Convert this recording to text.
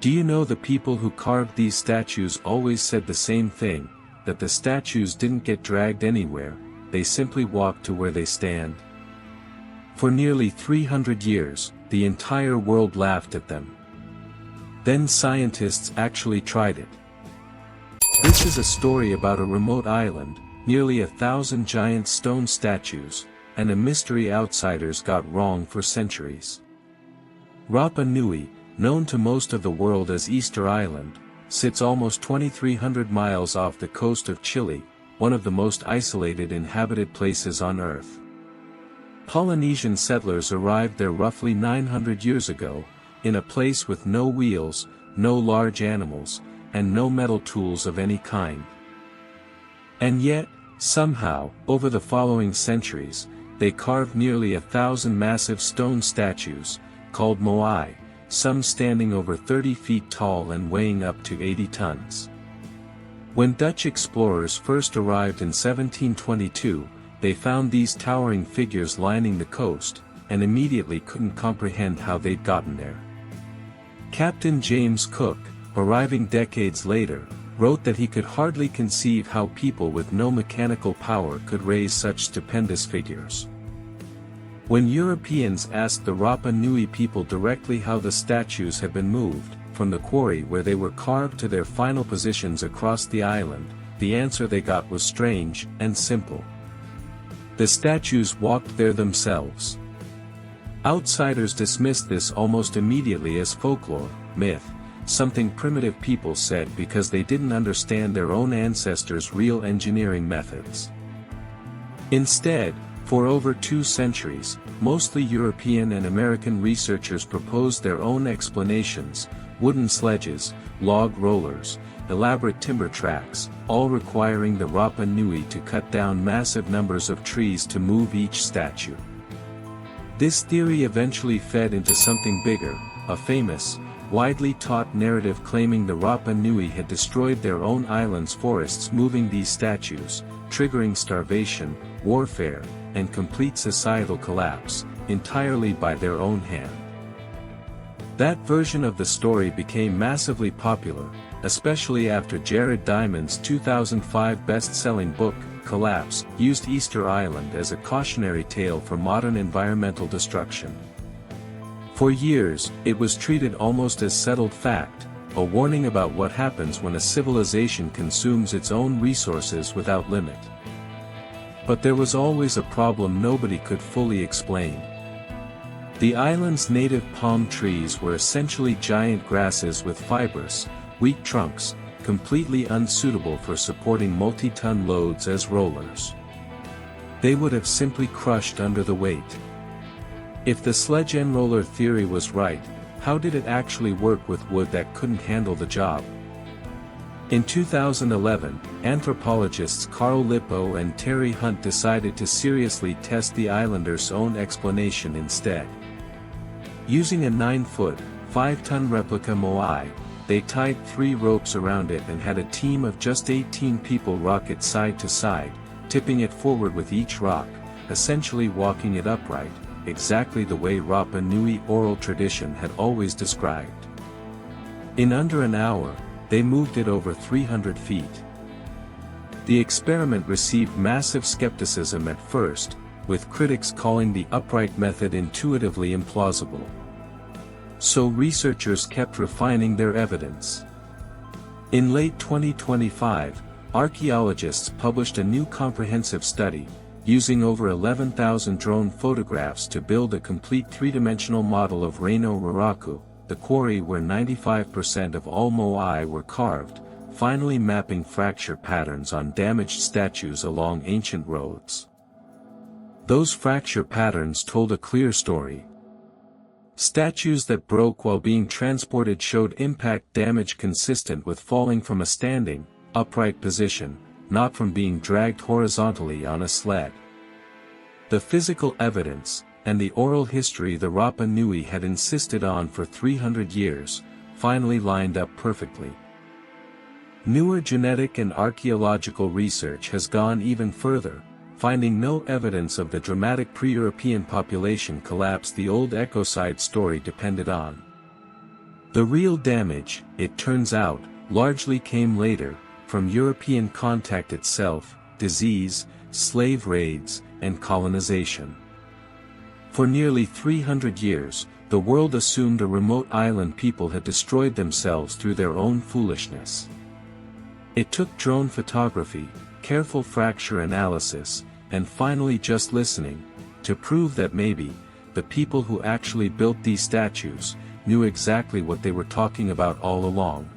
Do you know the people who carved these statues always said the same thing, that the statues didn't get dragged anywhere, they simply walked to where they stand? For nearly 300 years, the entire world laughed at them. Then scientists actually tried it. This is a story about a remote island, nearly 1,000 giant stone statues, and a mystery outsiders got wrong for centuries. Rapa Nui, known to most of the world as Easter Island, sits almost 2,300 miles off the coast of Chile, one of the most isolated inhabited places on Earth. Polynesian settlers arrived there roughly 900 years ago, in a place with no wheels, no large animals, and no metal tools of any kind. And yet, somehow, over the following centuries, they carved nearly 1,000 massive stone statues, called Moai, some standing over 30 feet tall and weighing up to 80 tons. When Dutch explorers first arrived in 1722, they found these towering figures lining the coast, and immediately couldn't comprehend how they'd gotten there. Captain James Cook, arriving decades later, wrote that he could hardly conceive how people with no mechanical power could raise such stupendous figures. When Europeans asked the Rapa Nui people directly how the statues had been moved, from the quarry where they were carved to their final positions across the island, the answer they got was strange and simple. The statues walked there themselves. Outsiders dismissed this almost immediately as folklore, myth, something primitive people said because they didn't understand their own ancestors' real engineering methods. Instead, for over 2 centuries, mostly European and American researchers proposed their own explanations: wooden sledges, log rollers, elaborate timber tracks, all requiring the Rapa Nui to cut down massive numbers of trees to move each statue. This theory eventually fed into something bigger, a famous, widely taught narrative claiming the Rapa Nui had destroyed their own island's forests moving these statues, triggering starvation, warfare, and complete societal collapse, entirely by their own hand. That version of the story became massively popular, especially after Jared Diamond's 2005 best-selling book, Collapse, used Easter Island as a cautionary tale for modern environmental destruction. For years, it was treated almost as settled fact, a warning about what happens when a civilization consumes its own resources without limit. But there was always a problem nobody could fully explain. The island's native palm trees were essentially giant grasses with fibrous, weak trunks, completely unsuitable for supporting multi-ton loads as rollers. They would have simply crushed under the weight. If the sledge and roller theory was right, how did it actually work with wood that couldn't handle the job? In 2011, anthropologists Carl Lippo and Terry Hunt decided to seriously test the islanders' own explanation instead. Using a 9-foot, 5-ton replica Moai, they tied 3 ropes around it and had a team of just 18 people rock it side to side, tipping it forward with each rock, essentially walking it upright, exactly the way Rapa Nui oral tradition had always described. In under an hour, they moved it over 300 feet. The experiment received massive skepticism at first, with critics calling the upright method intuitively implausible. So researchers kept refining their evidence. In late 2025, archaeologists published a new comprehensive study, using over 11,000 drone photographs to build a complete 3-dimensional model of Rano Raraku, the quarry where 95% of all Moai were carved, finally mapping fracture patterns on damaged statues along ancient roads. Those fracture patterns told a clear story. Statues that broke while being transported showed impact damage consistent with falling from a standing, upright position, not from being dragged horizontally on a sled. The physical evidence, and the oral history the Rapa Nui had insisted on for 300 years, finally lined up perfectly. Newer genetic and archaeological research has gone even further, finding no evidence of the dramatic pre-European population collapse the old ecocide story depended on. The real damage, it turns out, largely came later, from European contact itself, disease, slave raids, and colonization. For nearly 300 years, the world assumed a remote island people had destroyed themselves through their own foolishness. It took drone photography, careful fracture analysis, and finally just listening, to prove that maybe, the people who actually built these statues, knew exactly what they were talking about all along.